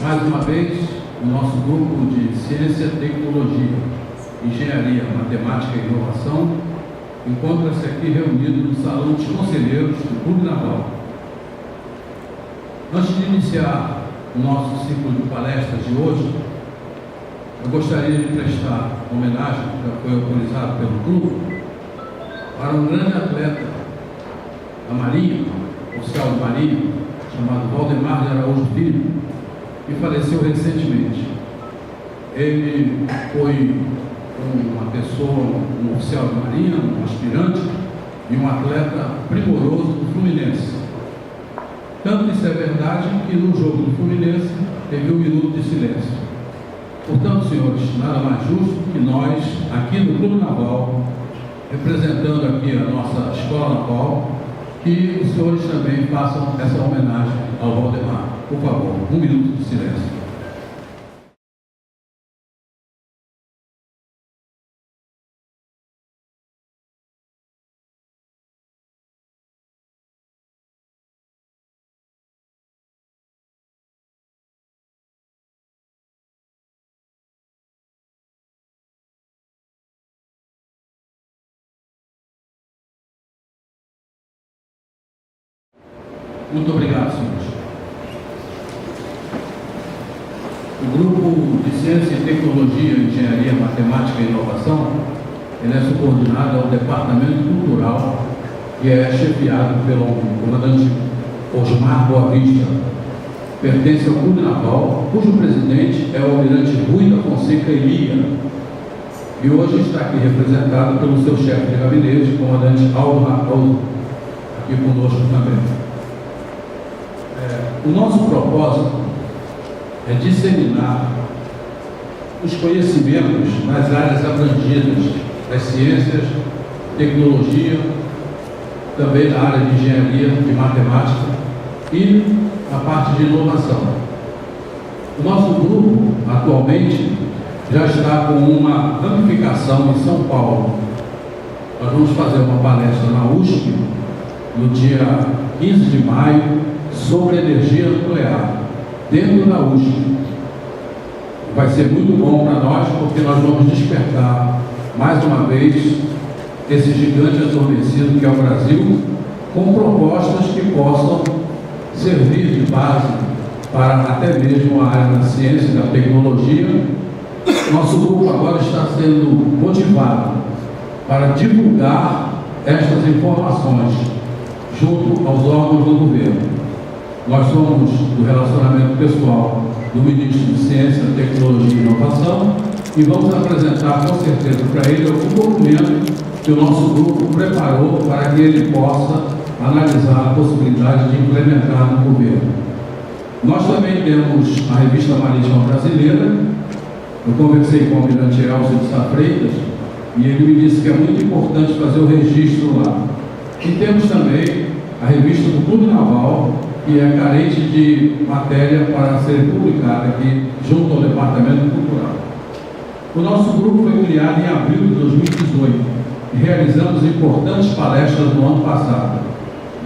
Mais uma vez, o nosso grupo de Ciência, Tecnologia, Engenharia, Matemática e Inovação encontra-se aqui reunido no Salão dos Conselheiros do Clube Naval. Antes de iniciar o nosso ciclo de palestras de hoje, eu gostaria de prestar homenagem, que já foi autorizado pelo clube, para um grande atleta da Marinha, oficial de Marinha, chamado Valdemar de Araújo Filho, que faleceu recentemente. Ele foi uma pessoa, um oficial de Marinha, um aspirante e um atleta primoroso do Fluminense. Tanto isso é verdade que no jogo do Fluminense teve 1 minuto de silêncio. Portanto, senhores, nada mais justo que nós, aqui no Clube Naval, representando aqui a nossa Escola Naval, que os senhores também façam essa homenagem ao Valdemar. Por favor, 1 minuto de silêncio. Muito obrigado, senhores. O grupo de Ciência, Tecnologia, Engenharia, Matemática e Inovação, ele é subordinado ao Departamento Cultural, que é chefiado pelo comandante Osmar Boa Vista. Pertence ao Clube Naval, cujo presidente é o almirante Rui da Fonseca Elia, e hoje está aqui representado pelo seu chefe de gabinete, o comandante Aldo Raposo, aqui conosco também. O nosso propósito é disseminar os conhecimentos nas áreas abrangidas das ciências, tecnologia, também na área de engenharia e matemática e na parte de inovação. O nosso grupo, atualmente, já está com uma ramificação em São Paulo. Nós vamos fazer uma palestra na USP no dia 15 de maio, sobre energia nuclear, dentro da USP. Vai ser muito bom para nós, porque nós vamos despertar, mais uma vez, esse gigante adormecido que é o Brasil, com propostas que possam servir de base para até mesmo a área da ciência e da tecnologia. Nosso grupo agora está sendo motivado para divulgar estas informações junto aos órgãos do governo. Nós somos do relacionamento pessoal do ministro de Ciência, Tecnologia e Inovação e vamos apresentar com certeza para ele algum documento que o nosso grupo preparou para que ele possa analisar a possibilidade de implementar no governo. Nós também temos a Revista Marítima Brasileira. Eu conversei com o almirante Elcio de Sá Freitas e ele me disse que é muito importante fazer o registro lá. E temos também a revista do Clube Naval, que é carente de matéria para ser publicada aqui junto ao Departamento Cultural. O nosso grupo foi criado em abril de 2018 e realizamos importantes palestras no ano passado.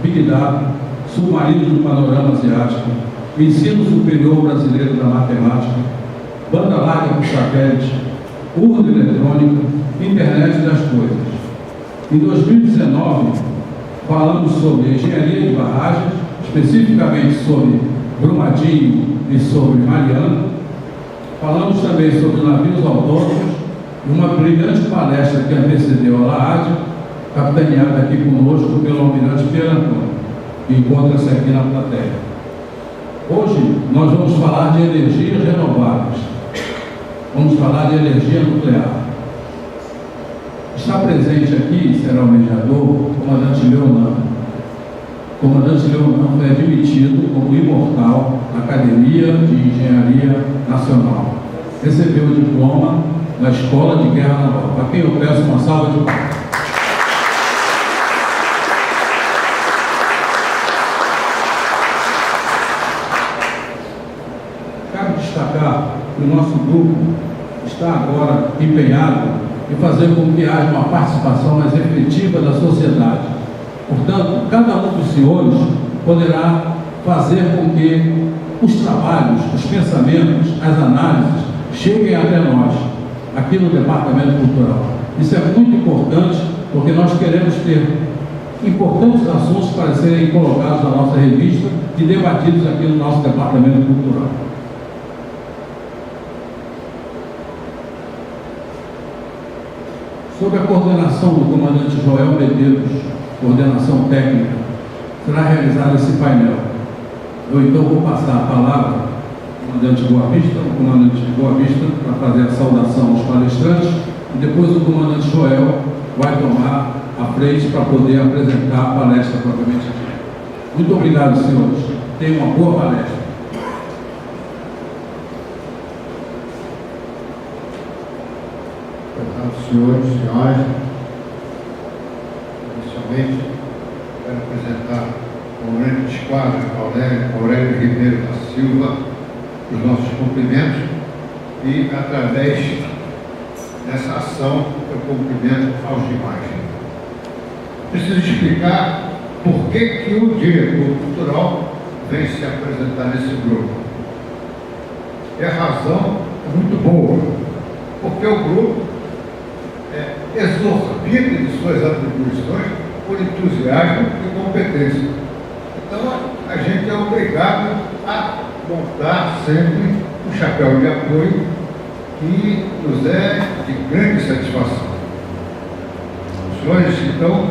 Big Data, submarinos no panorama asiático, ensino superior brasileiro da matemática, banda larga por satélite, urna eletrônica, internet das coisas. Em 2019, falamos sobre engenharia de barragens, especificamente sobre Brumadinho e sobre Mariana. Falamos também sobre navios autônomos e uma brilhante palestra que antecedeu a LAAD, capitaneada aqui conosco pelo almirante Pierre Antônio, que encontra-se aqui na plateia. Hoje nós vamos falar de energias renováveis. Vamos falar de energia nuclear. Está presente aqui, será o mediador, o comandante Leonardo. O comandante Leonardo foi admitido como imortal na Academia de Engenharia Nacional. Recebeu o diploma na Escola de Guerra Naval. Para quem eu peço uma salva de palmas. Cabe destacar que o nosso grupo está agora empenhado em fazer com que haja uma participação mais efetiva da sociedade. Portanto, cada um dos senhores poderá fazer com que os trabalhos, os pensamentos, as análises cheguem até nós, aqui no Departamento Cultural. Isso é muito importante, porque nós queremos ter importantes assuntos para serem colocados na nossa revista e debatidos aqui no nosso Departamento Cultural. Sob a coordenação do comandante Joel Medeiros, coordenação técnica, será realizado esse painel. Eu então vou passar a palavra ao comandante Boa Vista, para fazer a saudação aos palestrantes, e depois o comandante Joel vai tomar a frente para poder apresentar a palestra propriamente dita. Muito obrigado, senhores. Tenham uma boa palestra. Senhores e senhoras, inicialmente quero apresentar o comandante de esquadra Aurélio Ribeiro da Silva os nossos cumprimentos e, através dessa ação, eu cumprimento aos demais. Preciso explicar por que o diretor cultural vem se apresentar nesse grupo. E a razão é muito boa, porque o grupo exorbido de suas atribuições por entusiasmo e competência. Então, a gente é obrigado a montar sempre um chapéu de apoio que nos é de grande satisfação. Os senhores, então,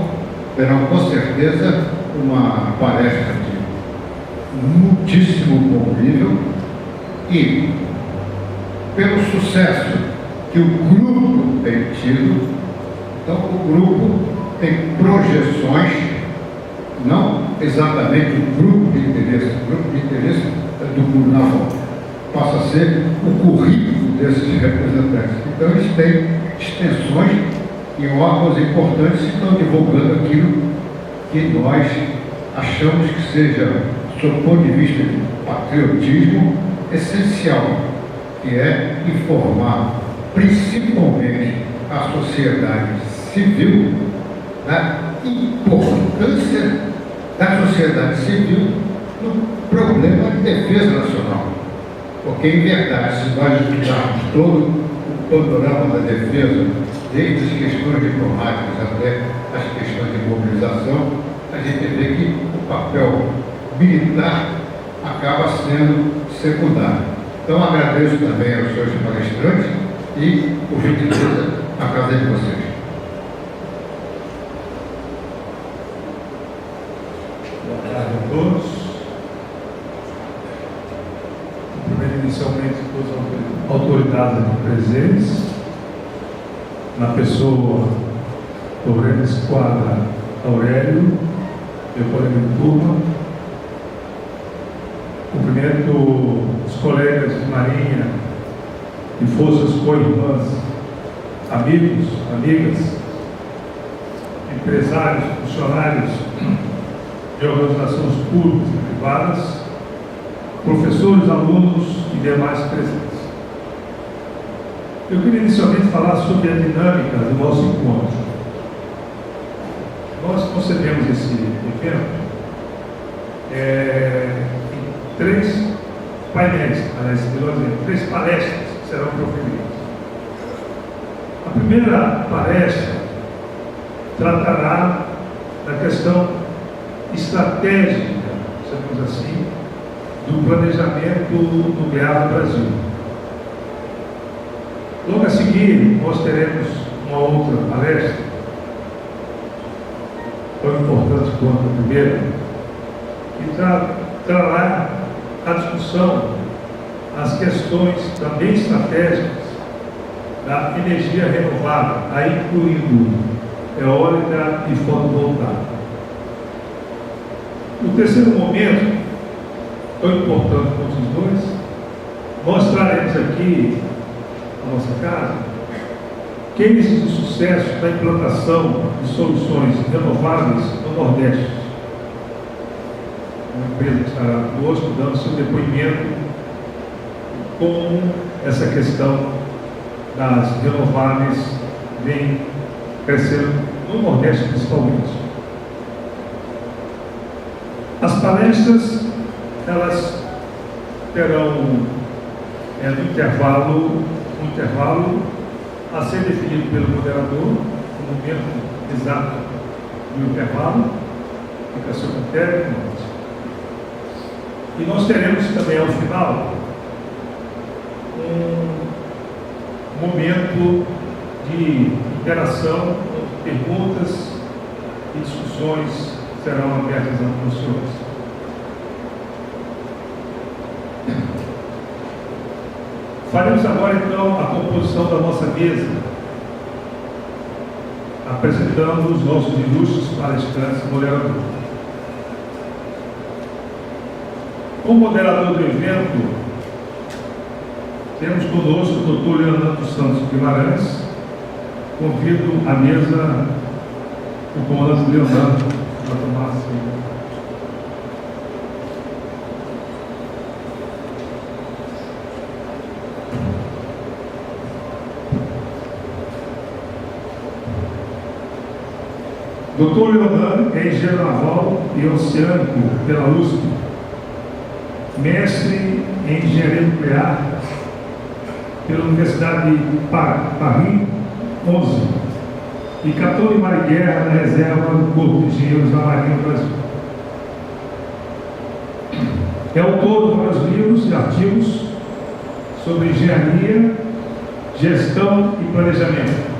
terão com certeza uma palestra de muitíssimo bom nível e, pelo sucesso que o grupo tem tido, então o grupo tem projeções, não exatamente o grupo de interesse do Clube Naval, passa a ser o currículo desses representantes. Então eles têm extensões em órgãos importantes e estão divulgando aquilo que nós achamos que seja, sob o ponto de vista de patriotismo, essencial, que é informar principalmente a sociedade civil da importância da sociedade civil no problema de defesa nacional. Porque, em verdade, se nós estudarmos todo o panorama da defesa, desde as questões diplomáticas até as questões de mobilização, a gente vê que o papel militar acaba sendo secundário. Então, agradeço também aos senhores palestrantes e, por gentileza, a casa de vocês. Boa tarde a todos. Primeiro, inicialmente, todas as autoridades aqui presentes, na pessoa do Grande Esquadra Aurélio, meu colega de turma. Cumprimento os colegas de Marinha e forças co-irmãs, amigos, amigas, empresários, funcionários de organizações públicas e privadas, professores, alunos e demais presentes. Eu queria inicialmente falar sobre a dinâmica do nosso encontro. Nós concebemos esse evento em 3 painéis, três palestras que serão proferidas. A primeira palestra tratará da questão estratégica, chamamos assim, do planejamento nuclear do Brasil. Logo a seguir, nós teremos uma outra palestra, tão importante quanto a primeira, que trará a discussão as questões também estratégicas da energia renovável, aí incluindo eólica e fotovoltaica. No terceiro momento, tão importante quanto os dois, nós traremos aqui na nossa casa cases de sucesso da implantação de soluções renováveis no Nordeste. Uma empresa que estará conosco dando seu depoimento como essa questão das renováveis vem crescendo no Nordeste principalmente. As palestras, elas terão um intervalo a ser definido pelo moderador, no momento exato do intervalo, fica a seu critério. E nós teremos também ao final um momento de interação, perguntas e discussões serão abertas aos senhores. Faremos agora então a composição da nossa mesa, apresentando os nossos ilustres palestrantes e moderadores. Como moderador do evento, temos conosco o Dr. Leonardo Santos Guimarães. Convido à mesa o comandante Leonardo para tomar a assento. Dr. Leonardo é engenheiro naval e oceânico pela USP, mestre em engenharia nuclear pela Universidade de Paris 11 e capitão de mar e guerra da reserva do Corpo de Engenheiros da Marinha do Brasil. É autor de vários livros e artigos sobre engenharia, gestão e planejamento.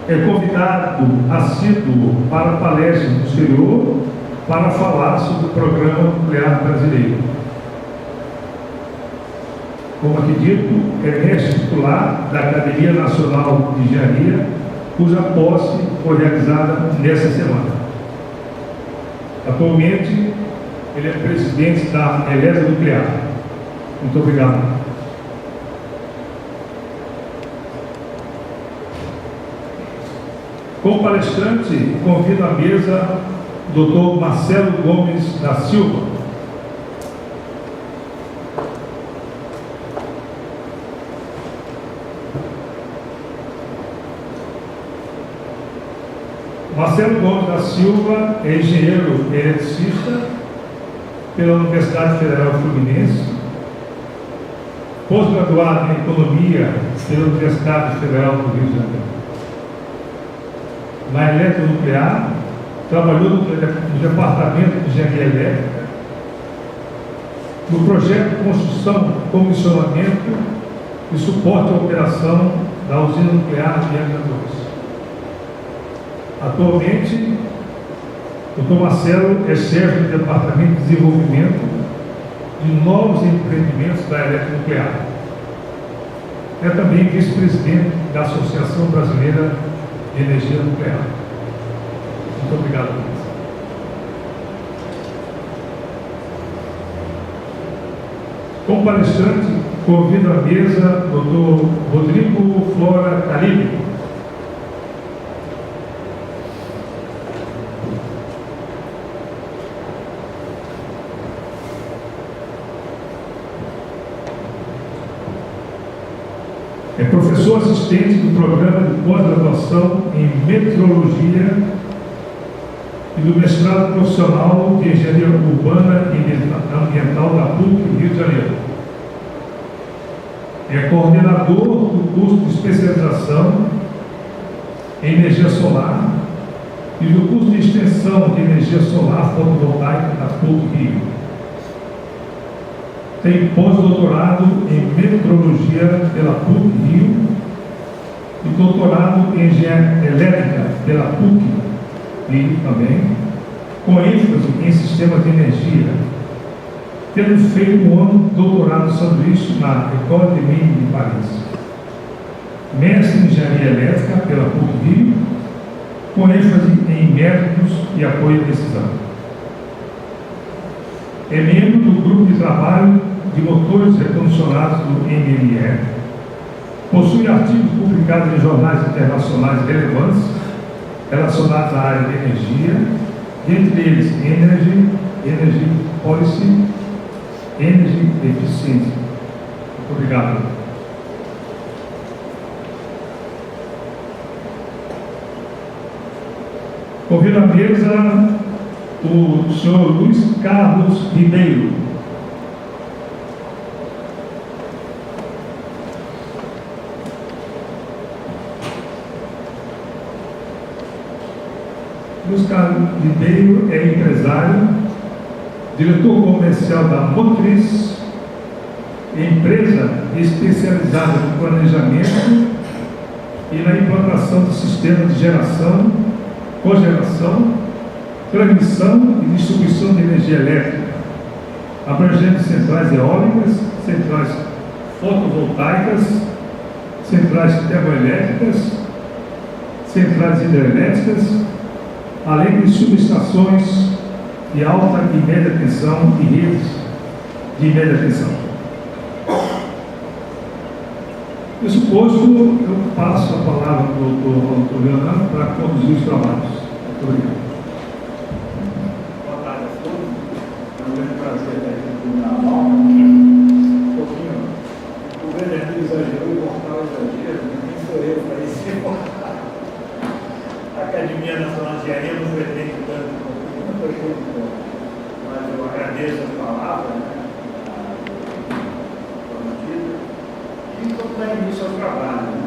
É convidado assíduo para palestras no exterior para falar sobre o Programa Nuclear Brasileiro. Como aqui dito, é mestre titular da Academia Nacional de Engenharia, cuja posse foi realizada nesta semana. Atualmente, ele é presidente da Elesa Nuclear. Muito obrigado. Como palestrante, convido à mesa o Dr. Marcelo Gomes da Silva. Marcelo Gomes da Silva é engenheiro eletricista pela Universidade Federal Fluminense, pós-graduado em Economia pela Universidade Federal do Rio de Janeiro. Na eletronuclear, trabalhou no Departamento de Engenharia Elétrica, no projeto de construção, comissionamento e suporte à operação da usina nuclear de Angra dos. Atualmente, o Dr. Marcelo é chefe do Departamento de Desenvolvimento de Novos Empreendimentos da Eletronuclear. É também vice-presidente da Associação Brasileira de Energia Nuclear. Muito obrigado. Como palestrante, convido à mesa o Dr. Rodrigo Flora Caribe. É professor assistente do programa de pós-graduação em meteorologia e do mestrado profissional de engenharia urbana e ambiental da PUC Rio de Janeiro. É coordenador do curso de especialização em energia solar e do curso de extensão de energia solar fotovoltaica da PUC Rio. Tem pós-doutorado em meteorologia pela PUC Rio e doutorado em engenharia elétrica pela PUC Rio também, com ênfase em sistemas de energia, tendo feito um ano de doutorado sanduíche na École des Mines de Paris. Mestre em engenharia elétrica pela PUC Rio, com ênfase em métodos e apoio à decisão. É membro do grupo de trabalho de motores recondicionados do MME, possui artigos publicados em jornais internacionais relevantes relacionados à área de energia, dentre eles Energy, Energy Policy, Energy Efficiency. Muito obrigado. Convido à mesa o senhor Luiz Carlos Ribeiro, Oscar Ribeiro é empresário, diretor comercial da Motriz, empresa especializada no planejamento e na implantação de sistemas de geração, cogeração, transmissão e distribuição de energia elétrica, abrangendo centrais eólicas, centrais fotovoltaicas, centrais termoelétricas, centrais hidrelétricas, além de subestações de alta e média tensão e redes de média tensão. Isso posto, eu passo a palavra para o doutor Leonardo para conduzir os trabalhos. Muito obrigado. Boa tarde a todos. É um grande prazer estar aqui com a aula. Um pouquinho, o grande aqui exagerou e o portal exagero, nem sou eu para isso. A Academia Nacional de Engenharia não pretende tanto, não foi muito, mas eu agradeço as palavras, né? E vamos dar início ao trabalho, né?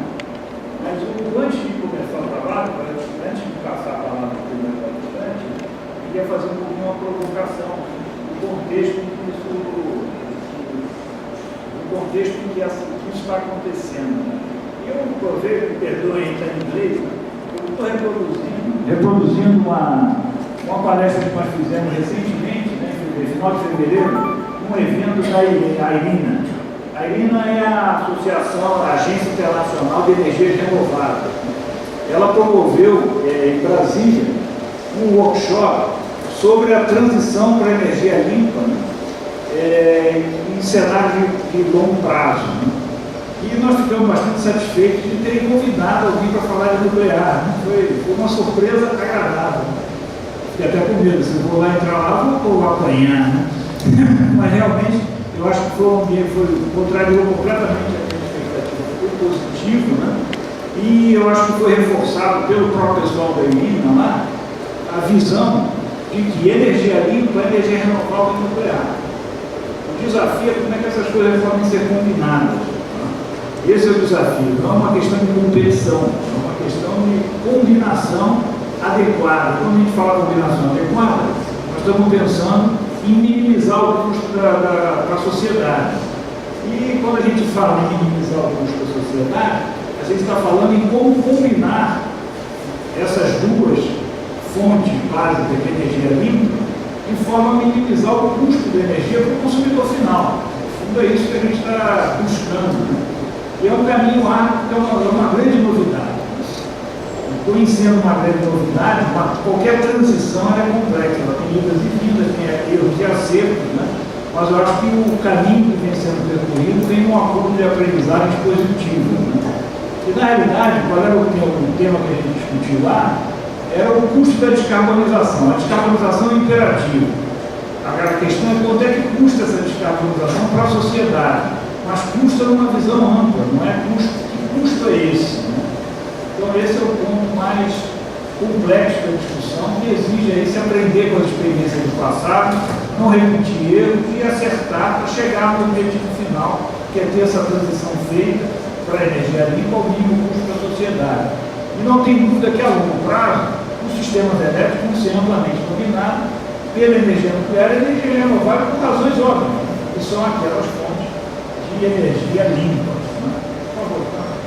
Mas antes de começar o trabalho, antes de passar a palavra para o meu participante, eu queria fazer um pouquinho uma provocação do contexto em que isso está acontecendo. Eu aproveito, me perdoem, está em inglês, eu estou reproduzindo uma palestra que nós fizemos recentemente, né, no final de fevereiro, um evento da IRINA. A IRINA é a Associação, a Agência Internacional de Energias Renováveis. Ela promoveu em Brasília um workshop sobre a transição para a energia limpa, né, em cenário de longo prazo. Né. E nós ficamos bastante satisfeitos de terem convidado alguém para falar de nuclear. Né. Foi uma surpresa agradável. Fiquei até com medo, se eu vou lá entrar lá, vou apanhar. Né. Mas realmente, eu acho que contrariou completamente a minha expectativa, foi positivo, né? E eu acho que foi reforçado pelo próprio pessoal da IRINA lá, a visão de que energia limpa é energia renovável e nuclear. O desafio é como é que essas coisas podem ser combinadas. Tá? Esse é o desafio, não é uma questão de competição, é uma questão de combinação adequada. Quando a gente fala combinação adequada, nós estamos pensando em minimizar o custo para a sociedade. E quando a gente fala em minimizar o custo da sociedade, a gente está falando em como combinar essas duas fontes básicas de energia limpa de forma a minimizar o custo da energia para o consumidor final. No fundo, é isso que a gente está buscando. Né? E é um caminho árduo, que é uma grande novidade. Conhecendo uma grande novidade, qualquer transição é complexa, ela tem idas e vindas, tem erros e acertos, né? Mas eu acho que o caminho que vem sendo percorrido tem um acordo de aprendizagem positivo. Né? E na realidade, qual era o tema que a gente discutiu lá? Era o custo da descarbonização. A descarbonização é imperativa. Agora a questão é quanto é que custa essa descarbonização para a sociedade, mas custa numa visão ampla, não é custo, que custo é esse? Né? Então esse é o ponto mais complexo da discussão, que exige aí se aprender com a experiência do passado, não repetir erros e acertar para chegar no objetivo final, que é ter essa transição feita para a energia limpa ao mínimo custo da sociedade. E não tem dúvida que a longo prazo, os sistemas elétricos vão ser amplamente dominados pela energia nuclear e energia renovável por razões óbvias, que são aquelas fontes de energia limpa. Né? Por favor, tá?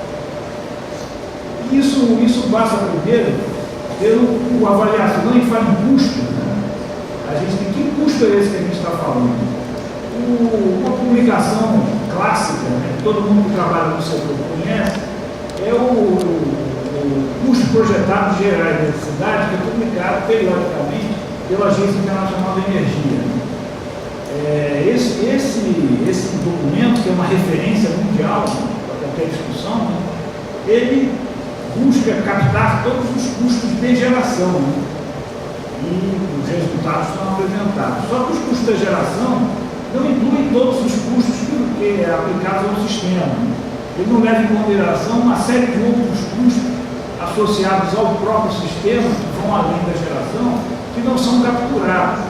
Isso passa primeiro pela avaliação, quando a gente fala em custo, né? A gente tem que custo é esse que a gente está falando? Uma publicação clássica, né, que todo mundo que trabalha no setor conhece, é o custo projetado geral de eletricidade, que é publicado periodicamente pela Agência Internacional de Energia. Esse documento, que é uma referência mundial para qualquer discussão, né, ele busca captar todos os custos de geração, né, e os resultados são apresentados. Só que os custos da geração não incluem todos os custos que é aplicados ao sistema. Ele não leva em consideração uma série de outros custos associados ao próprio sistema, que vão além da geração, que não são capturados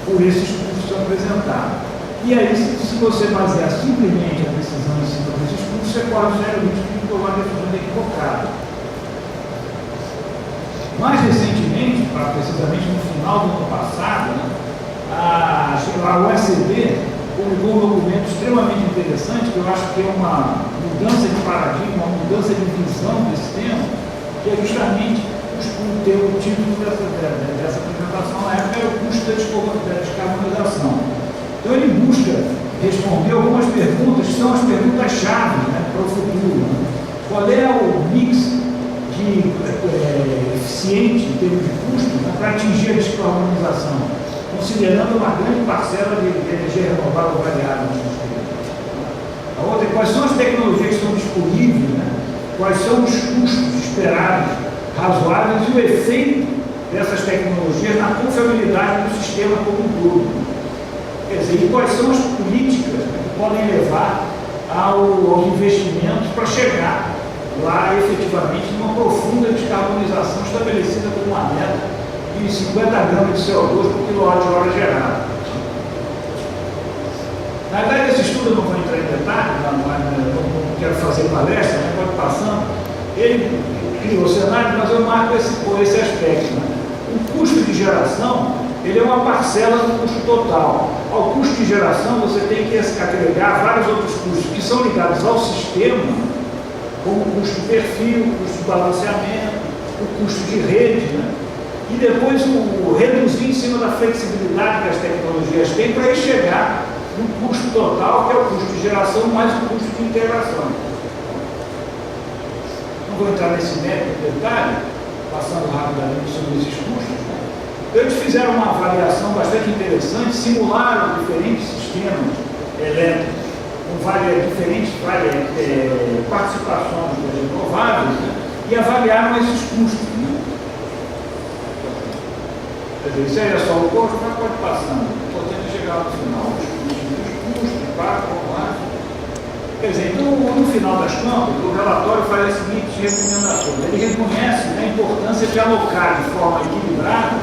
por esses custos apresentados. E aí, se você basear simplesmente a decisão em cima desses custos, você corre o sério risco de tomar decisões equivocadas. Mais recentemente, recentemente, precisamente no final do ano passado, né, a OECD publicou um documento extremamente interessante, que eu acho que é uma mudança de paradigma, uma mudança de visão desse tema, que é justamente o título dessa apresentação na época era o custo da descarbonização. Então ele busca responder algumas perguntas que são as perguntas-chave, né, para o futuro. Né? Qual é o mix de eficiente em termos de custo, né, para atingir a descarbonização, considerando uma grande parcela de energia renovável variável no sistema. A outra é quais são as tecnologias que estão disponíveis, né, quais são os custos esperados, razoáveis e o efeito dessas tecnologias na confiabilidade do sistema como um todo. Quer dizer, e quais são as políticas que podem levar aos investimentos para chegar lá efetivamente numa profunda descarbonização estabelecida como uma meta de 50 gramas de CO2 por quilowatt-hora gerado. Na verdade, esse estudo eu não vou entrar em detalhe, não quero fazer palestra, né, pode passando. Ele criou o cenário, mas eu marco esse aspecto. Né? O custo de geração, ele é uma parcela do custo total. Ao custo de geração, você tem que agregar vários outros custos que são ligados ao sistema, como o custo de perfil, o custo de balanceamento, o custo de rede, né? E depois reduzir em cima da flexibilidade que as tecnologias têm para chegar no custo total, que é o custo de geração mais o custo de integração. Não vou entrar nesse mérito em detalhe, passando rapidamente sobre esses custos. Né? Então, eles fizeram uma avaliação bastante interessante, simularam diferentes sistemas elétricos, com diferentes participações das renováveis, né? E avaliaram esses custos. Né? Quer dizer, isso aí é só o custo, mas pode passar. O importante é chegar no final. Os custos, impacto, vamos lá. Quer dizer, então, no final das contas, o relatório faz as seguintes recomendações. Ele reconhece, né, a importância de alocar de forma equilibrada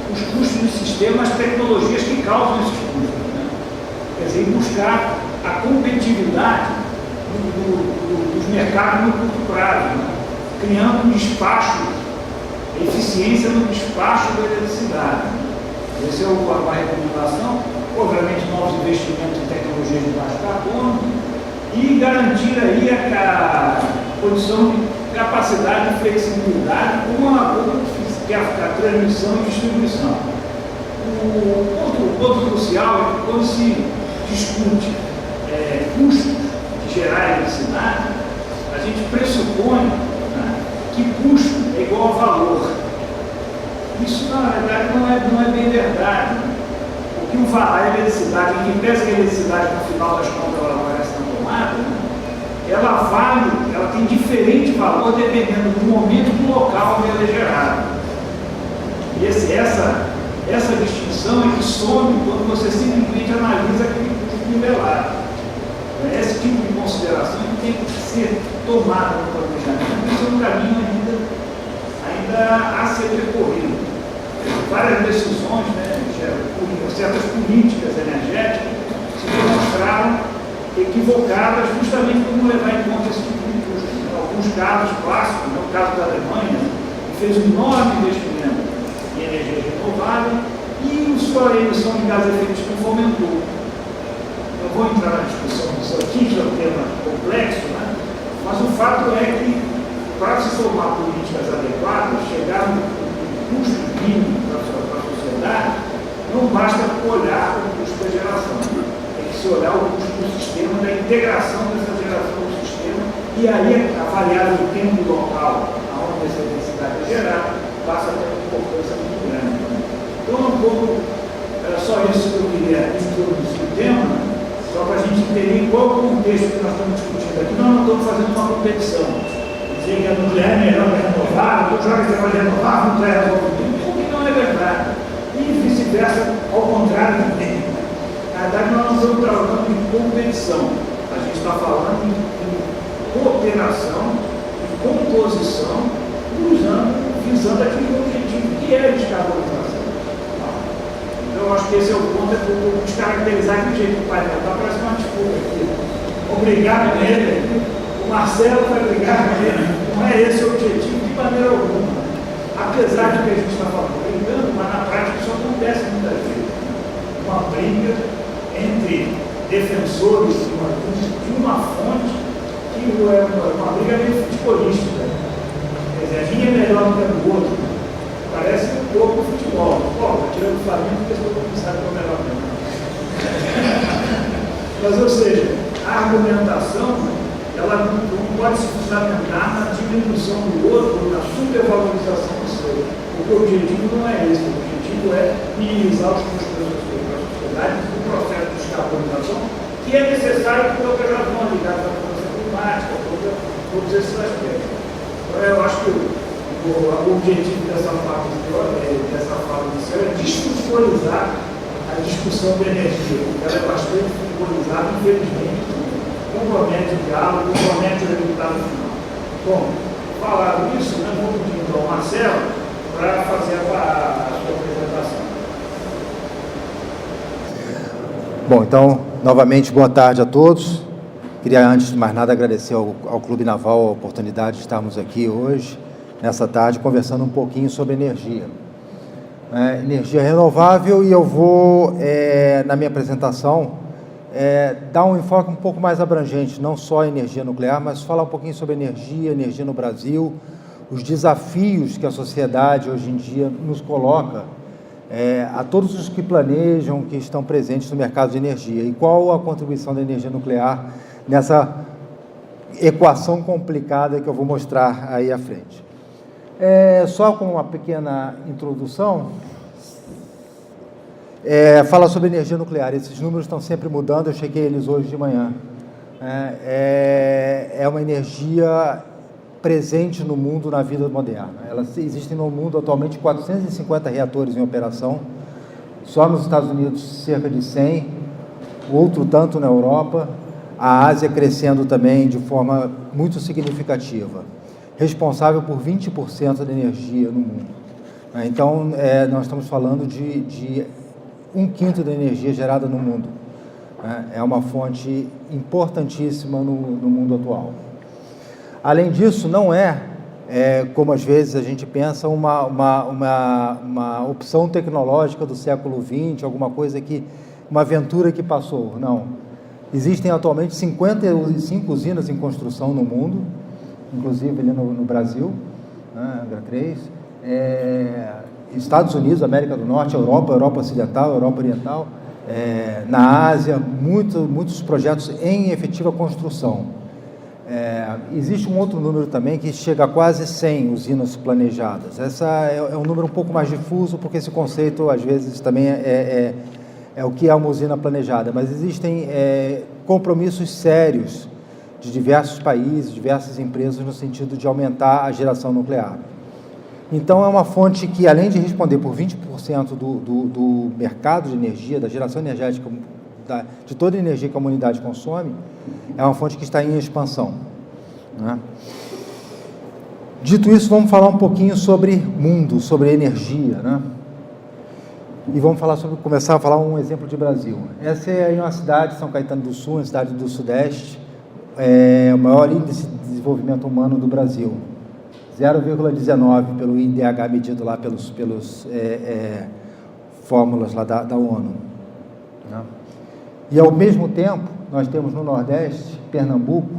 os custos do sistema às tecnologias que causam esses custos. Né? Quer dizer, buscar a competitividade dos mercados no curto prazo, né? Criando um despacho, eficiência no despacho da eletricidade. Essa é uma recomendação. Obviamente, novos investimentos em tecnologias de baixo carbono e garantir aí a condição de capacidade de flexibilidade com a transmissão e distribuição. O ponto crucial é que quando se discute custos de gerar eletricidade, a gente pressupõe, né, que custo é igual a valor. Isso, na verdade, não é bem verdade. O que a eletricidade, em que pesa que a eletricidade, no final das contas, ela aparece na tomada, né, ela tem diferente valor dependendo do momento e do local onde ela é gerada. E essa distinção é que some quando você simplesmente analisa aquele custo nivelado. Esse tipo de consideração tem que ser tomado no planejamento, isso é um caminho ainda a ser percorrido. Várias decisões, né, certas políticas energéticas se demonstraram equivocadas justamente por não levar em conta esse tipo de custo. Alguns casos clássicos, o caso da Alemanha, que fez um enorme investimento em energia renovável e sua emissão de gases de efeito estufa aumentou. Eu vou entrar na discussão disso aqui, que é um tema complexo, né? Mas o fato é que, para se formar políticas adequadas, chegar no custo mínimo para a sociedade, não basta olhar o custo da geração. Tem que se olhar o custo do sistema, da integração dessa geração no sistema, e aí avaliar o tempo local onde essa eletricidade é gerada, passa a ter uma importância muito grande. Então, era só isso que eu queria introduzir o tema, só para a gente entender qual é o contexto que nós estamos discutindo aqui. Nós não estamos fazendo uma competição. Dizer que a nuclear é melhor que a renovável, tu joga que vai renovar, a nuclear resolve tudo. O que não é verdade. E vice-versa, ao contrário também. Na verdade, nós não estamos trabalhando em competição. A gente está falando em cooperação, em composição, visando aquele objetivo que é a descarbonização. Então, eu acho que esse é o ponto, é para descaracterizar que o jeito do pai está parece uma disputa aqui. Obrigado com ele, o Marcelo vai brigar com ele. Não é esse o objetivo de maneira alguma. Apesar de que a gente está falando acontece muitas vezes, uma briga entre defensores de uma fonte, que é uma briga meio futebolística. Quer dizer, a minha é melhor do que a do outro. Parece um pouco futebol. Pô, tá tirando o Flamengo porque estou começando com o melhor mesmo. Mas, ou seja, a argumentação, ela não pode se fundamentar na diminuição do outro, na supervalorização do seu. Porque o objetivo não é esse. O objetivo é minimizar os custos da sociedade do processo de descarbonização, que é necessário por outras razões ligadas à mudança climática, todos esses aspectos. Então, eu acho que o objetivo dessa fala inicial é desfutebolizar a discussão da energia, porque ela é bastante futebolizada, infelizmente, compromete o diálogo, compromete o resultado final. Bom, falado isso, nós vamos pedir então ao Marcelo para fazer a sua apresentação. Bom, então, novamente, boa tarde a todos. Queria, antes de mais nada, agradecer ao Clube Naval a oportunidade de estarmos aqui hoje, nessa tarde, conversando um pouquinho sobre energia. Energia renovável, e eu vou, na minha apresentação, dar um enfoque um pouco mais abrangente, não só a energia nuclear, mas falar um pouquinho sobre energia no Brasil, os desafios que a sociedade hoje em dia nos coloca, a todos os que planejam, que estão presentes no mercado de energia, e qual a contribuição da energia nuclear nessa equação complicada que eu vou mostrar aí à frente. Só com uma pequena introdução, fala sobre energia nuclear. Esses números estão sempre mudando, eu chequei eles hoje de manhã. É uma energia presente no mundo, na vida moderna. Existem no mundo atualmente 450 reatores em operação, só nos Estados Unidos cerca de 100, outro tanto na Europa, a Ásia crescendo também de forma muito significativa, responsável por 20% da energia no mundo. Então, nós estamos falando de 1/5 da energia gerada no mundo. É uma fonte importantíssima no mundo atual. Além disso, não como às vezes a gente pensa, uma opção tecnológica do século XX, alguma coisa uma aventura que passou. Não. Existem atualmente 55 usinas em construção no mundo, inclusive ali no Brasil, Angra 3, Estados Unidos, América do Norte, Europa Ocidental, Europa Oriental, na Ásia, muitos projetos em efetiva construção. Existe um outro número também que chega a quase 100 usinas planejadas. Essa é um número um pouco mais difuso, porque esse conceito, às vezes, também é o que é uma usina planejada, mas existem compromissos sérios de diversos países, diversas empresas, no sentido de aumentar a geração nuclear. Então, é uma fonte que, além de responder por 20% do mercado de energia, da geração energética, de toda a energia que a humanidade consome, é uma fonte que está em expansão. Dito isso, vamos falar um pouquinho sobre mundo, sobre energia, E vamos começar a falar um exemplo de Brasil. Essa é uma cidade, São Caetano do Sul, uma cidade do Sudeste, o maior índice de desenvolvimento humano do Brasil, 0,19 pelo IDH medido lá pelos fórmulas lá da ONU. E ao mesmo tempo, nós temos no Nordeste, Pernambuco,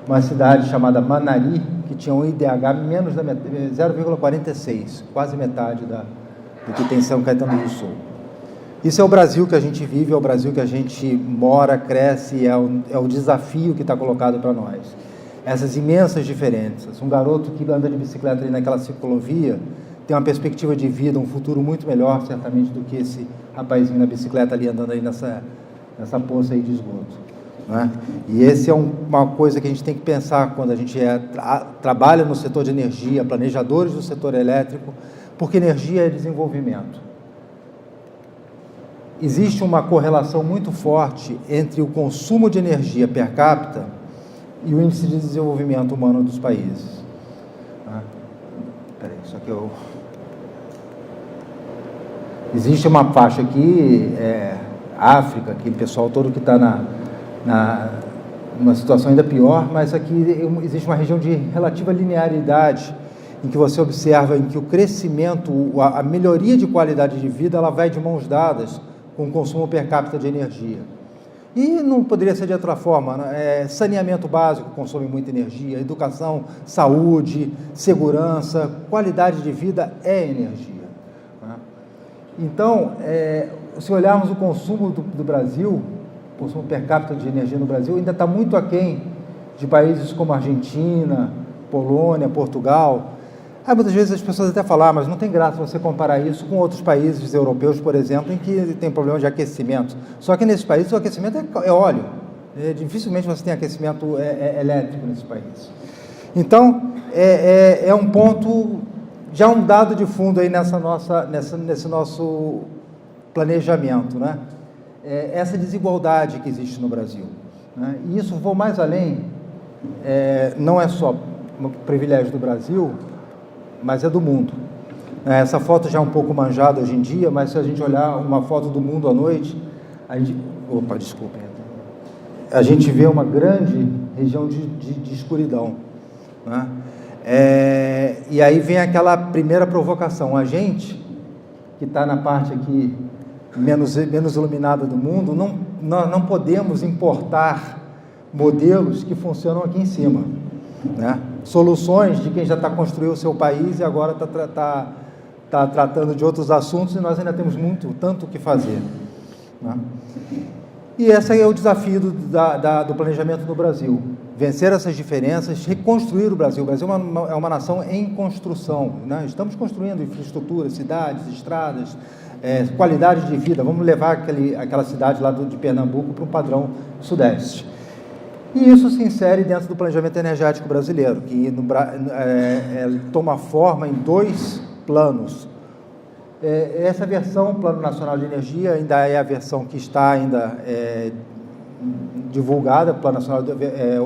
uma cidade chamada Manari, que tinha um IDH menos da metade, 0,46, quase metade do que tem São Caetano do Sul. Isso é o Brasil que a gente vive, é o Brasil que a gente mora, cresce, é o desafio que está colocado para nós. Essas imensas diferenças. Um garoto que anda de bicicleta ali naquela ciclovia tem uma perspectiva de vida, um futuro muito melhor, certamente, do que esse rapazinho na bicicleta ali andando aí nessa poça aí de esgoto. E esse é uma coisa que a gente tem que pensar quando a gente trabalha no setor de energia, planejadores do setor elétrico, porque energia é desenvolvimento. Existe uma correlação muito forte entre o consumo de energia per capita e o índice de desenvolvimento humano dos países. Espera aí, só que existe uma faixa aqui, África, aquele pessoal todo que está numa situação ainda pior, mas aqui existe uma região de relativa linearidade em que você observa em que o crescimento, a melhoria de qualidade de vida, ela vai de mãos dadas com o consumo per capita de energia. E não poderia ser de outra forma, né? Saneamento básico consome muita energia, educação, saúde, segurança, qualidade de vida é energia, né? Então, se olharmos o consumo do Brasil, o consumo per capita de energia no Brasil, ainda está muito aquém de países como Argentina, Polônia, Portugal. Muitas vezes as pessoas até falam, mas não tem graça você comparar isso com outros países europeus, por exemplo, em que tem problema de aquecimento. Só que nesses países o aquecimento é óleo. Dificilmente você tem aquecimento elétrico nesse país. Então, é um ponto, já um dado de fundo aí nesse nosso planejamento, né? Essa desigualdade que existe no Brasil, né? E isso vou mais além, não é só um privilégio do Brasil, mas é do mundo. Essa foto já é um pouco manjada hoje em dia, mas se a gente olhar uma foto do mundo à noite, a gente vê uma grande região de escuridão, né? E aí vem aquela primeira provocação. A gente, que está na parte aqui menos iluminada do mundo, nós não podemos importar modelos que funcionam aqui em cima, né? Soluções de quem já está construindo o seu país e agora está tratando de outros assuntos, e nós ainda temos tanto o que fazer, né? E esse é o desafio do planejamento no Brasil: vencer essas diferenças, reconstruir o Brasil. O Brasil é uma nação em construção, né? Estamos construindo infraestrutura, cidades, estradas, qualidade de vida. Vamos levar aquela cidade lá de Pernambuco para um padrão sudeste. E isso se insere dentro do planejamento energético brasileiro, que toma forma em 2 planos. Essa versão, Plano Nacional de Energia, ainda é a versão que está ainda divulgada, Plano Nacional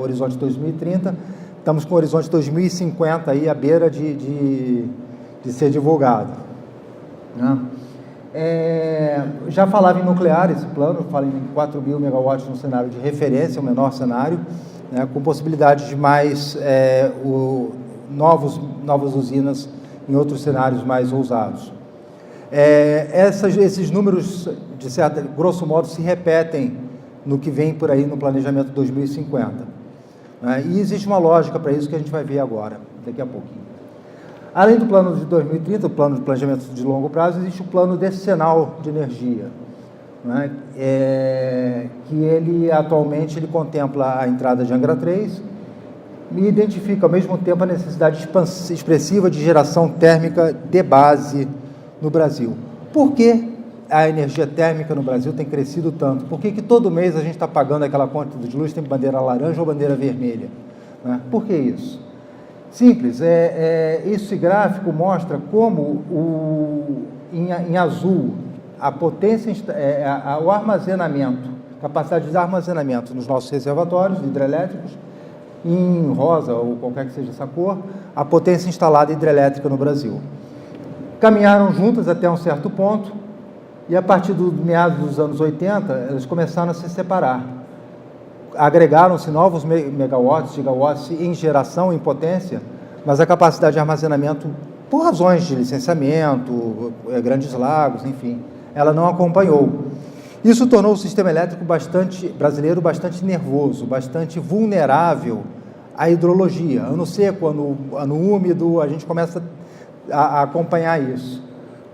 Horizonte 2030. Estamos com o Horizonte 2050 aí à beira de ser divulgado, né? Já falava em nuclear esse plano, fala em 4.000 megawatts no cenário de referência, o menor cenário, né, com possibilidade de mais novas usinas em outros cenários mais ousados. Esses números, grosso modo, se repetem no que vem por aí no planejamento 2050. Né, e existe uma lógica para isso que a gente vai ver agora, daqui a pouquinho. Além do plano de 2030, o plano de planejamento de longo prazo, existe o plano decenal de energia, né? Que ele atualmente contempla a entrada de Angra 3 e identifica ao mesmo tempo a necessidade expressiva de geração térmica de base no Brasil. Por que a energia térmica no Brasil tem crescido tanto? Por que todo mês a gente está pagando aquela conta de luz, tem bandeira laranja ou bandeira vermelha, né? Por que isso? Simples, esse gráfico mostra como em azul a potência, o armazenamento, capacidade de armazenamento nos nossos reservatórios hidrelétricos, em rosa ou qualquer que seja essa cor, a potência instalada hidrelétrica no Brasil. Caminharam juntas até um certo ponto e a partir do meados dos anos 80 elas começaram a se separar. Agregaram-se novos megawatts, gigawatts em geração, em potência, mas a capacidade de armazenamento, por razões de licenciamento, grandes lagos, enfim, ela não acompanhou. Isso tornou o sistema elétrico brasileiro bastante nervoso, bastante vulnerável à hidrologia. Ano seco, ano úmido, a gente começa a acompanhar isso,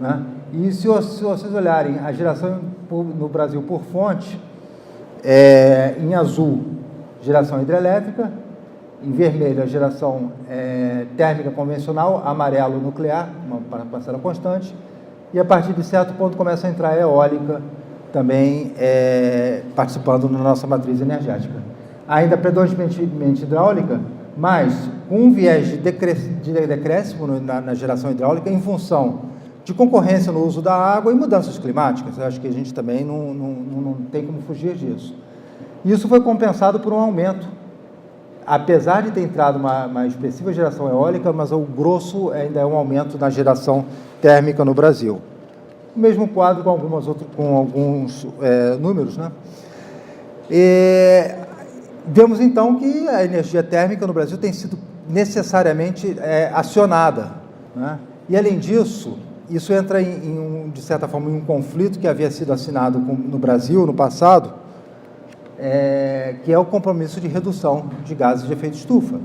né? E se vocês olharem a geração no Brasil por fonte, em azul, geração hidrelétrica, em vermelho, a geração térmica convencional, amarelo, nuclear, uma parcela constante, e a partir de certo ponto começa a entrar a eólica, também participando na nossa matriz energética. Ainda predominantemente hidráulica, mas com um viés de decréscimo na geração hidráulica em função de concorrência no uso da água e mudanças climáticas. Eu acho que a gente também não tem como fugir disso. Isso foi compensado por um aumento, apesar de ter entrado uma expressiva geração eólica, mas o grosso ainda é um aumento na geração térmica no Brasil. O mesmo quadro com alguns números, né? Vemos então que a energia térmica no Brasil tem sido necessariamente acionada, né? E, além disso, isso entra de certa forma, em um conflito que havia sido assinado no Brasil, no passado, que é o compromisso de redução de gases de efeito estufa,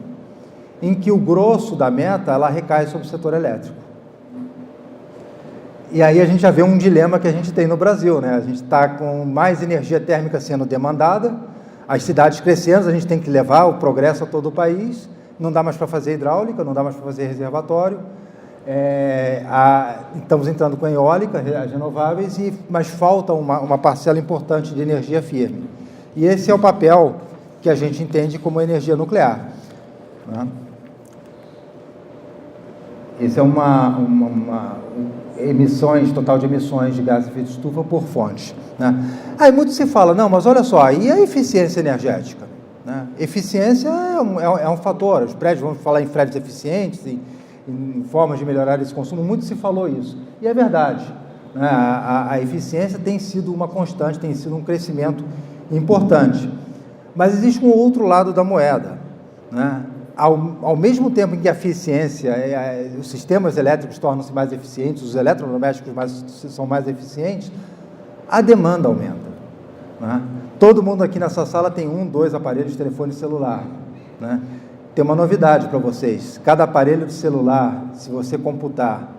em que o grosso da meta, ela recai sobre o setor elétrico. E aí a gente já vê um dilema que a gente tem no Brasil, né? A gente está com mais energia térmica sendo demandada, as cidades crescendo, a gente tem que levar o progresso a todo o país, não dá mais para fazer hidráulica, não dá mais para fazer reservatório, estamos entrando com a eólica, as renováveis, mas falta uma parcela importante de energia firme. E esse é o papel que a gente entende como energia nuclear, né? Esse é total de emissões de gases de efeito estufa por fonte, né? Aí muito se fala, não, mas olha só, e a eficiência energética, né? Eficiência é um fator, os prédios, vamos falar em prédios eficientes, em formas de melhorar esse consumo, muito se falou isso, e é verdade, né? A eficiência tem sido uma constante, tem sido um crescimento importante, mas existe um outro lado da moeda, né? Ao mesmo tempo em que a eficiência, os sistemas elétricos tornam-se mais eficientes, os eletrodomésticos são mais eficientes, a demanda aumenta, né? Todo mundo aqui nessa sala tem 1, 2 aparelhos de telefone celular, né? Tem uma novidade para vocês, cada aparelho de celular, se você computar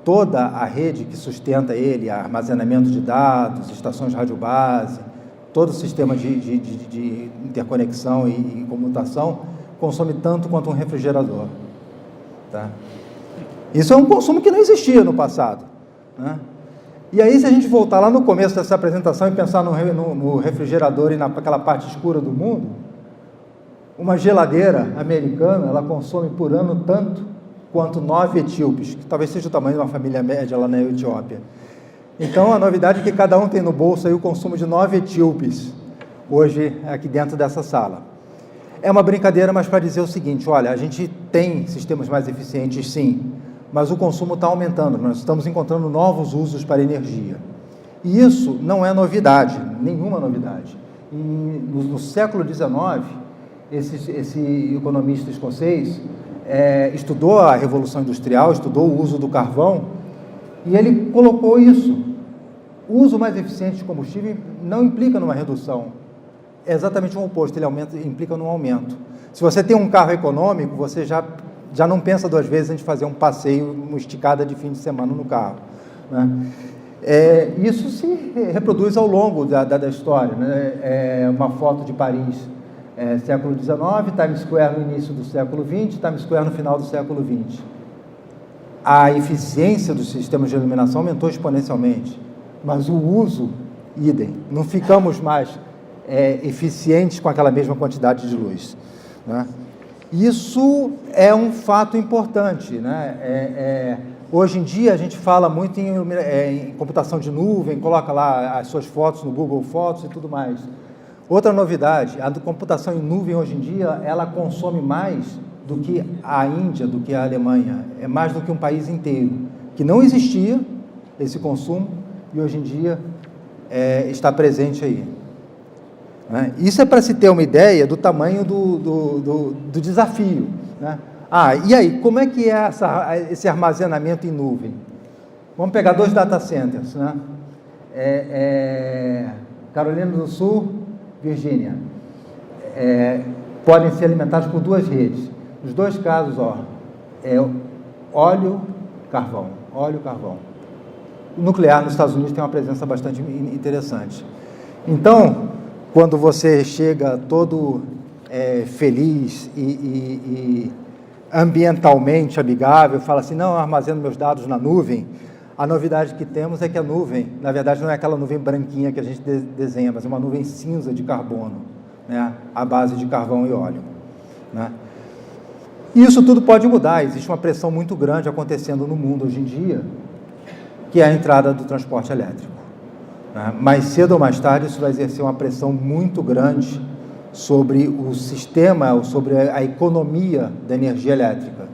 toda a rede que sustenta ele, armazenamento de dados, estações de radiobase, todo o sistema de interconexão e comutação, consome tanto quanto um refrigerador, tá? Isso é um consumo que não existia no passado, né? E aí, se a gente voltar lá no começo dessa apresentação e pensar no refrigerador e naquela parte escura do mundo, uma geladeira americana, ela consome por ano tanto quanto 9 etíopes, que talvez seja o tamanho de uma família média lá na Etiópia. Então, a novidade é que cada um tem no bolso aí o consumo de 9 etíopes, hoje, aqui dentro dessa sala. É uma brincadeira, mas para dizer o seguinte, olha, a gente tem sistemas mais eficientes, sim, mas o consumo está aumentando, nós estamos encontrando novos usos para a energia. E isso não é novidade, nenhuma novidade. No século XIX, esse economista escocês estudou a Revolução Industrial, estudou o uso do carvão, e ele colocou isso. O uso mais eficiente de combustível não implica numa redução, é exatamente o oposto, ele implica num aumento. Se você tem um carro econômico, você já não pensa 2 vezes antes de fazer um passeio, uma esticada de fim de semana no carro, né? Isso se reproduz ao longo da história, né? Uma foto de Paris, século XIX, Times Square no início do século XX, Times Square no final do século XX. A eficiência dos sistemas de iluminação aumentou exponencialmente, mas o uso, idem, não ficamos mais eficientes com aquela mesma quantidade de luz, né? Isso é um fato importante, né? Hoje em dia a gente fala muito em computação de nuvem, coloca lá as suas fotos no Google Fotos e tudo mais. Outra novidade, a computação em nuvem hoje em dia, ela consome mais do que a Índia, do que a Alemanha, é mais do que um país inteiro, que não existia esse consumo e hoje em dia está presente aí. Isso é para se ter uma ideia do tamanho do desafio, né? E aí, como é que é esse armazenamento em nuvem? Vamos pegar 2 data centers, né? Carolina do Sul, Virgínia. Podem ser alimentados por 2 redes. Nos 2 casos, óleo, carvão. O nuclear nos Estados Unidos tem uma presença bastante interessante. Então, quando você chega todo feliz e ambientalmente amigável, fala assim, não, eu armazeno meus dados na nuvem, a novidade que temos é que a nuvem, na verdade, não é aquela nuvem branquinha que a gente desenha, mas é uma nuvem cinza de carbono, né, à base de carvão e óleo, né? E isso tudo pode mudar, existe uma pressão muito grande acontecendo no mundo hoje em dia, que é a entrada do transporte elétrico. Mais cedo ou mais tarde, isso vai exercer uma pressão muito grande sobre o sistema, sobre a economia da energia elétrica.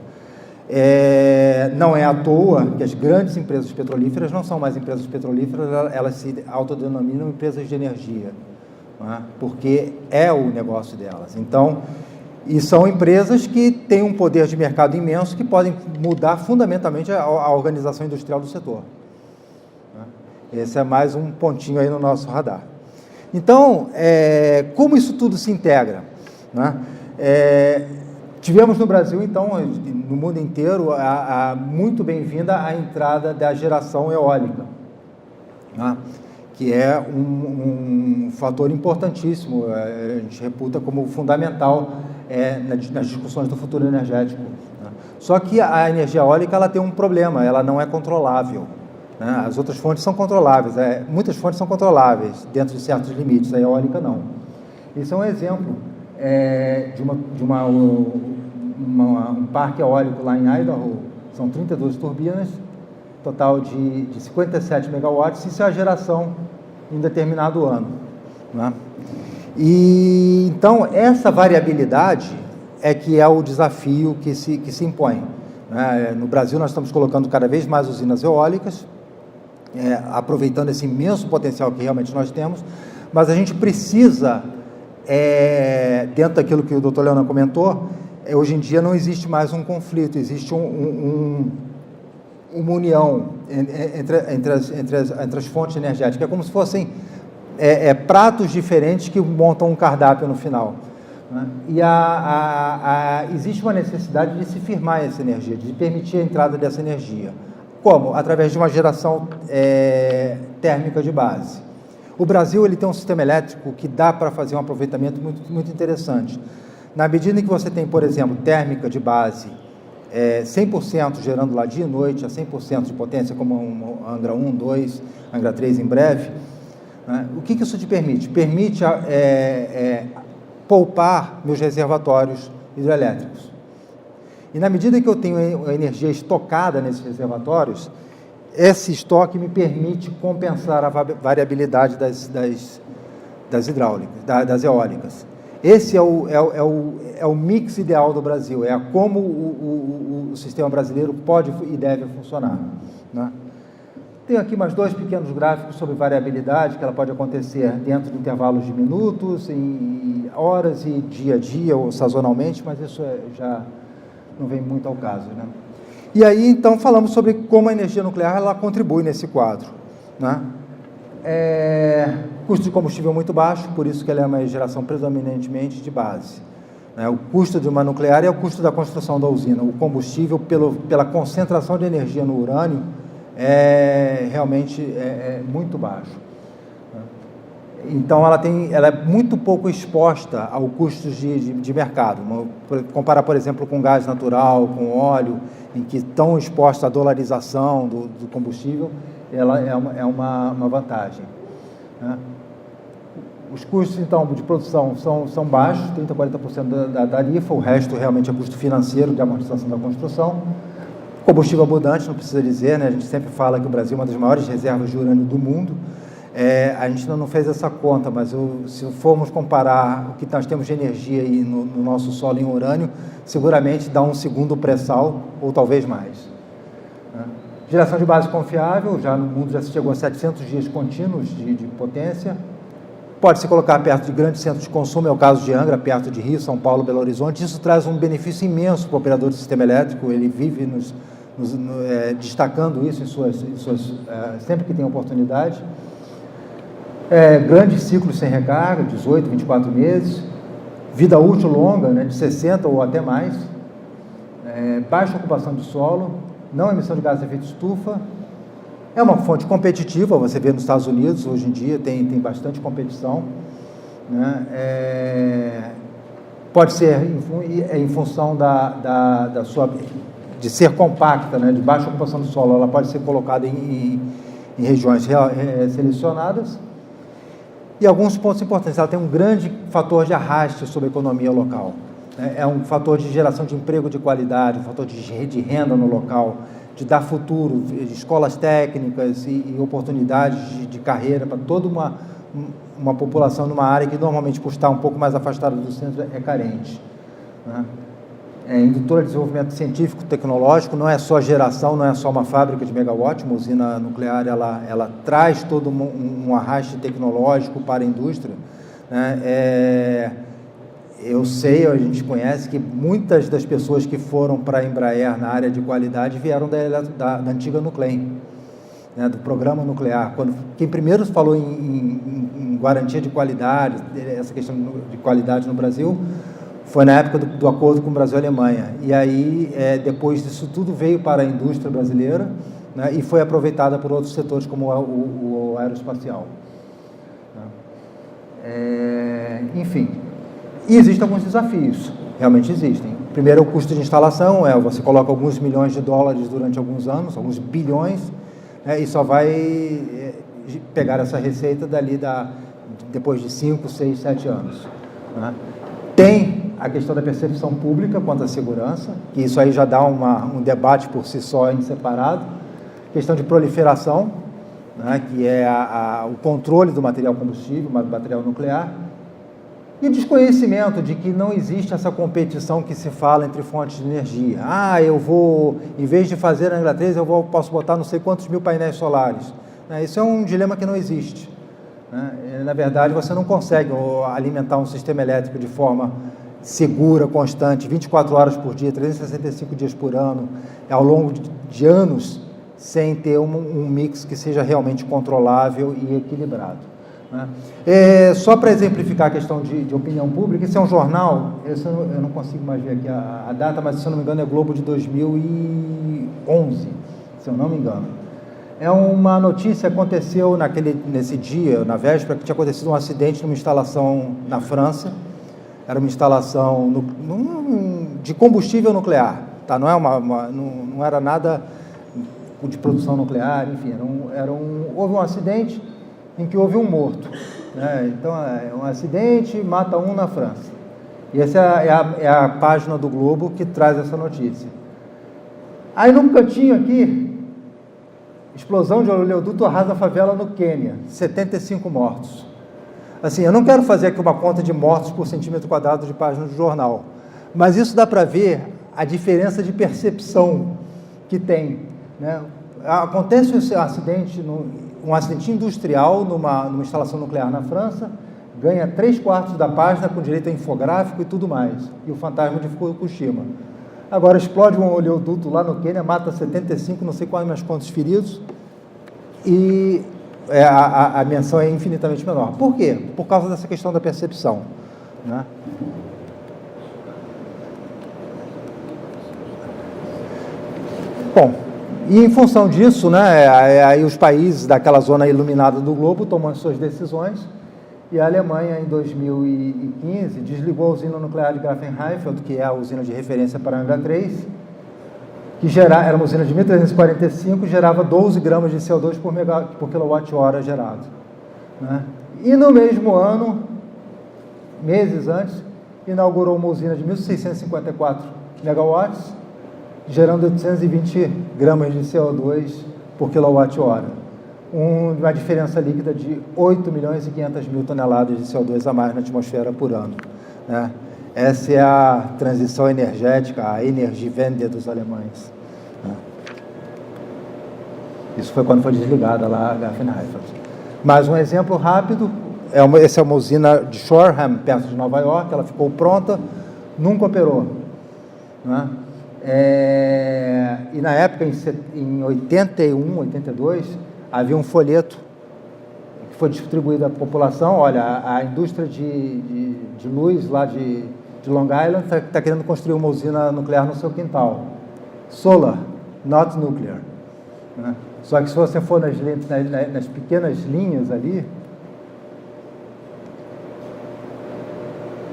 Não é à toa que as grandes empresas petrolíferas não são mais empresas petrolíferas, elas se autodenominam empresas de energia, porque é o negócio delas. Então, E são empresas que têm um poder de mercado imenso que podem mudar fundamentalmente a organização industrial do setor. Esse é mais um pontinho aí no nosso radar. Então, como isso tudo se integra? Né? Tivemos no Brasil, então, no mundo inteiro, muito bem-vinda a entrada da geração eólica, né? Que é um fator importantíssimo, a gente reputa como fundamental nas discussões do futuro energético. Né? Só que a energia eólica ela tem um problema, ela não é controlável. Né? As outras fontes são controláveis, muitas fontes são controláveis dentro de certos limites, a eólica não. Esse é um exemplo de um parque eólico lá em Idaho, são 32 turbinas, total de 57 megawatts, isso é a geração em determinado ano. Né? E, então, essa variabilidade é que é o desafio que se impõe. Né? No Brasil, nós estamos colocando cada vez mais usinas eólicas, aproveitando esse imenso potencial que realmente nós temos, mas a gente precisa, dentro daquilo que o doutor Leonardo comentou, hoje em dia não existe mais um conflito, existe uma união entre as fontes energéticas, é como se fossem pratos diferentes que montam um cardápio no final. Né? E existe uma necessidade de se firmar essa energia, de permitir a entrada dessa energia. Como? Através de uma geração térmica de base. O Brasil ele tem um sistema elétrico que dá para fazer um aproveitamento muito, muito interessante. Na medida em que você tem, por exemplo, térmica de base 100% gerando lá dia e noite a 100% de potência, como um Angra 1, 2, Angra 3 em breve, né? O que isso te permite? Permite poupar meus reservatórios hidrelétricos. E na medida que eu tenho energia estocada nesses reservatórios, esse estoque me permite compensar a variabilidade das hidráulicas, das eólicas. Esse é o mix ideal do Brasil, é como o sistema brasileiro pode e deve funcionar. Né? Tenho aqui mais 2 pequenos gráficos sobre variabilidade, que ela pode acontecer dentro de intervalos de minutos, em horas e dia a dia, ou sazonalmente, mas isso já não vem muito ao caso. Né? E aí, então, falamos sobre como a energia nuclear ela contribui nesse quadro. Né? Custo de combustível muito baixo, por isso que ela é uma geração predominantemente de base. Né? O custo de uma nuclear é o custo da construção da usina. O combustível, pela concentração de energia no urânio, realmente muito baixo. Então, ela é muito pouco exposta ao custo de mercado. Comparar, por exemplo, com gás natural, com óleo, em que estão expostos à dolarização do combustível, ela é uma vantagem. Né? Os custos, então, de produção são baixos, 30% a 40% da tarifa, o resto realmente é custo financeiro de amortização da construção. Combustível abundante, não precisa dizer, né? A gente sempre fala que o Brasil é uma das maiores reservas de urânio do mundo. A gente ainda não fez essa conta, mas se formos comparar o que nós temos de energia aí no nosso solo em urânio, seguramente dá um segundo pré-sal, ou talvez mais. Né? Geração de base confiável, já no mundo já se chegou a 700 dias contínuos de potência. Pode se colocar perto de grandes centros de consumo, é o caso de Angra, perto de Rio, São Paulo, Belo Horizonte. Isso traz um benefício imenso para o operador do sistema elétrico, ele vive destacando isso sempre que tem oportunidade. Grandes ciclos sem recarga, 18, 24 meses, vida útil longa, né, de 60 ou até mais, baixa ocupação de solo, não emissão de gases de efeito estufa, é uma fonte competitiva, você vê nos Estados Unidos, hoje em dia tem bastante competição, né, pode ser em função de ser compacta, né, de baixa ocupação do solo, ela pode ser colocada em regiões selecionadas. E alguns pontos importantes, ela tem um grande fator de arraste sobre a economia local. É um fator de geração de emprego de qualidade, um fator de renda no local, de dar futuro, de escolas técnicas e oportunidades de carreira para toda uma população numa área que normalmente, por estar um pouco mais afastada do centro, é carente. Né? Indutora de desenvolvimento científico, tecnológico, não é só geração, não é só uma fábrica de megawatt, uma usina nuclear, ela traz todo um arraste tecnológico para a indústria, né? eu sei, a gente conhece que muitas das pessoas que foram para a Embraer na área de qualidade vieram da antiga Nuclem, né, do programa nuclear. Quem primeiro falou em garantia de qualidade, essa questão de qualidade no Brasil, foi na época do acordo com o Brasil e a Alemanha. E aí, depois disso tudo, veio para a indústria brasileira, né, e foi aproveitada por outros setores, como o aeroespacial. Enfim, e existem alguns desafios, realmente existem. Primeiro, o custo de instalação, você coloca alguns milhões de dólares durante alguns anos, alguns bilhões, e só vai pegar essa receita depois de 5, 6, 7 anos. Né? Tem a questão da percepção pública quanto à segurança, que isso aí já dá um debate por si só em separado. Questão de proliferação, né, que é o controle do material combustível, material nuclear, e o desconhecimento de que não existe essa competição que se fala entre fontes de energia. Eu vou, em vez de fazer a Angra 3, posso botar não sei quantos mil painéis solares. Isso é um dilema que não existe. Na verdade, você não consegue alimentar um sistema elétrico de forma segura, constante, 24 horas por dia, 365 dias por ano, ao longo de anos, sem ter um mix que seja realmente controlável e equilibrado. Só para exemplificar a questão de opinião pública, esse é um jornal, eu não consigo mais ver aqui a data, mas se eu não me engano é Globo de 2011, se eu não me engano. É uma notícia que aconteceu nesse dia, na véspera, que tinha acontecido um acidente numa instalação na França. Era uma instalação de combustível nuclear, tá? Não era nada de produção nuclear, enfim, houve um acidente em que houve um morto. Né? Então, um acidente mata um na França. E essa é a página do Globo que traz essa notícia. Aí, num cantinho aqui, explosão de oleoduto arrasa favela no Quênia, 75 mortos. Assim, eu não quero fazer aqui uma conta de mortos por centímetro quadrado de página do jornal, mas isso dá para ver a diferença de percepção que tem. Né? Acontece um acidente industrial numa instalação nuclear na França, ganha 3/4 da página com direito a infográfico e tudo mais, e o fantasma de Fukushima. Agora explode um oleoduto lá no Quênia, mata 75, não sei quantos feridos, e a menção é infinitamente menor. Por quê? Por causa dessa questão da percepção. Né? Bom, e em função disso, né, aí os países daquela zona iluminada do globo tomam as suas decisões, e a Alemanha, em 2015, desligou a usina nuclear de Grafenheifeld, que é a usina de referência para a Angra 3, que era uma usina de 1.345, gerava 12 gramas de CO2 por quilowatt-hora gerado. Né? E no mesmo ano, meses antes, inaugurou uma usina de 1.654 megawatts, gerando 820 gramas de CO2 por quilowatt-hora. Uma diferença líquida de 8 milhões e 500 mil toneladas de CO2 a mais na atmosfera por ano. Né? Essa é a transição energética, a Energiewende dos alemães. Né? Isso foi quando foi desligada lá a Grafenheifeld. Mais um exemplo rápido, essa é uma usina de Shoreham, perto de Nova York, ela ficou pronta, nunca operou. Né? E na época, em 81, 82, havia um folheto que foi distribuído à população. Olha, a indústria de luz lá de Long Island está querendo construir uma usina nuclear no seu quintal. Solar, not nuclear. Né? Só que se você for nas pequenas linhas ali,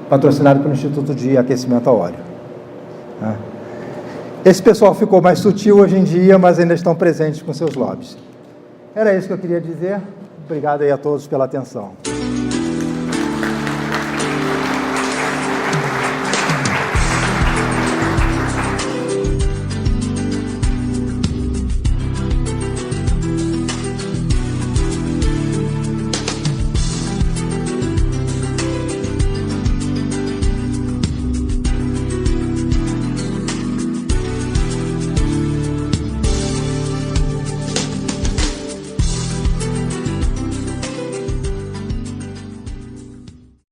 patrocinado pelo Instituto de Aquecimento a Óleo. Né? Esse pessoal ficou mais sutil hoje em dia, mas ainda estão presentes com seus lobbies. Era isso que eu queria dizer. Obrigado aí a todos pela atenção.